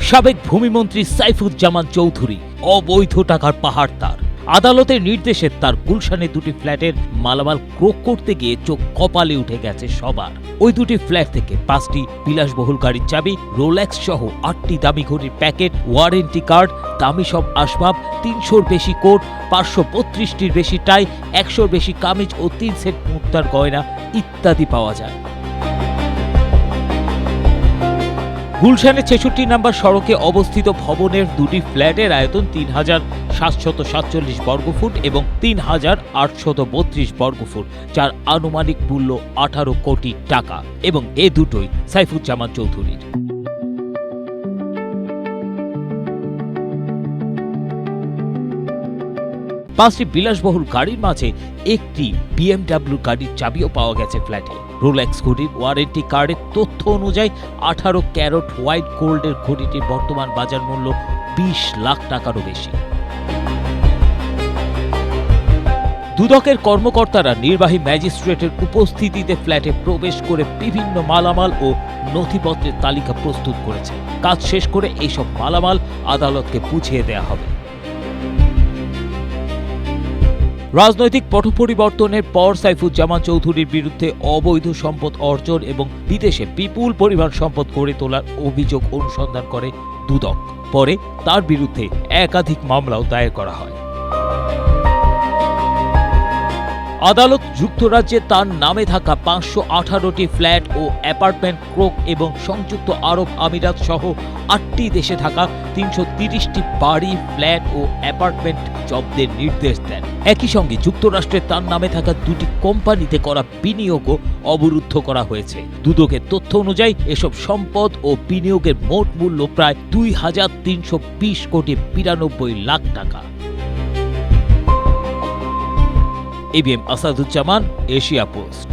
সাবেক ভূমিমন্ত্রী সাইফুজ্জামান চৌধুরী অবৈধ টাকার পাহাড় তার। আদালতের নির্দেশে তার গুলশানে দুটি ফ্ল্যাটের মালামাল ক্রোক করতে গিয়ে চোখ কপালে উঠে গেছে সবার। ওই দুটি ফ্ল্যাট থেকে 5টি বিলাসবহুল গাড়ির চাবি, রোলেক্স সহ 8টি দামি ঘড়ির প্যাকেট, ওয়ারেন্টি কার্ড, দামি সব আসবাব, 300-র বেশি কোট, 532-টির বেশি টাই, 100-র বেশি কামিজ ও 3 সেট মুক্তার গয়না ইত্যাদি পাওয়া যায়। গুলশানের 66 নম্বর সড়কে অবস্থিত ভবনের দুটি ফ্ল্যাটের আয়তন 3747 বর্গফুট এবং 3832 বর্গফুট, যার আনুমানিক মূল্য 18 কোটি টাকা, এবং এ দুটোই সাইফুজ্জামান চৌধুরীর। পাঁচটি বিলাসবহুল গাড়ির মাঝে একটি BMW গাড়ির চাবিও পাওয়া গেছে ফ্ল্যাটে। রোলেক্স ঘড়ির ওয়ারেন্টি কার্ডের তথ্য অনুযায়ী 18 ক্যারেট হোয়াইট গোল্ডের ঘড়িটির বর্তমান বাজার মূল্য 20 লাখ টাকারও বেশি। দুদকের কর্মকর্তারা নির্বাহী ম্যাজিস্ট্রেটের উপস্থিতিতে ফ্ল্যাটে প্রবেশ করে বিভিন্ন মালামাল ও নথিপত্রের তালিকা প্রস্তুত করেছে। কাজ শেষ করে এইসব মালামাল আদালতকে বুঝিয়ে দেয়া হবে। রাজনৈতিক পট পরিবর্তনের পর সাইফুজ্জামান চৌধুরীর বিরুদ্ধে অবৈধ সম্পদ অর্জন এবং বিদেশে বিপুল পরিমাণ সম্পদ গড়ে তোলার অভিযোগ অনুসন্ধান করে দুদক। পরে তার বিরুদ্ধে একাধিক মামলাও দায়ের করা হয়। আদালত যুক্তরাজ্যে তার নামে থাকা 518টি ফ্ল্যাট ও অ্যাপার্টমেন্ট ক্রোক এবং সংযুক্ত আরব আমিরাত সহ 8টি দেশে থাকা 330টি বাড়ি, ফ্ল্যাট ও অ্যাপার্টমেন্ট জব্দের নির্দেশ দেন। একই সঙ্গে যুক্তরাষ্ট্রে তার নামে থাকা দুটি কোম্পানিতে করা বিনিয়োগও অবরুদ্ধ করা হয়েছে। দুদকের তথ্য অনুযায়ী এসব সম্পদ ও বিনিয়োগের মোট মূল্য প্রায় 2320 কোটি 92 লাখ টাকা। ABM Asaduzzaman, Asia post.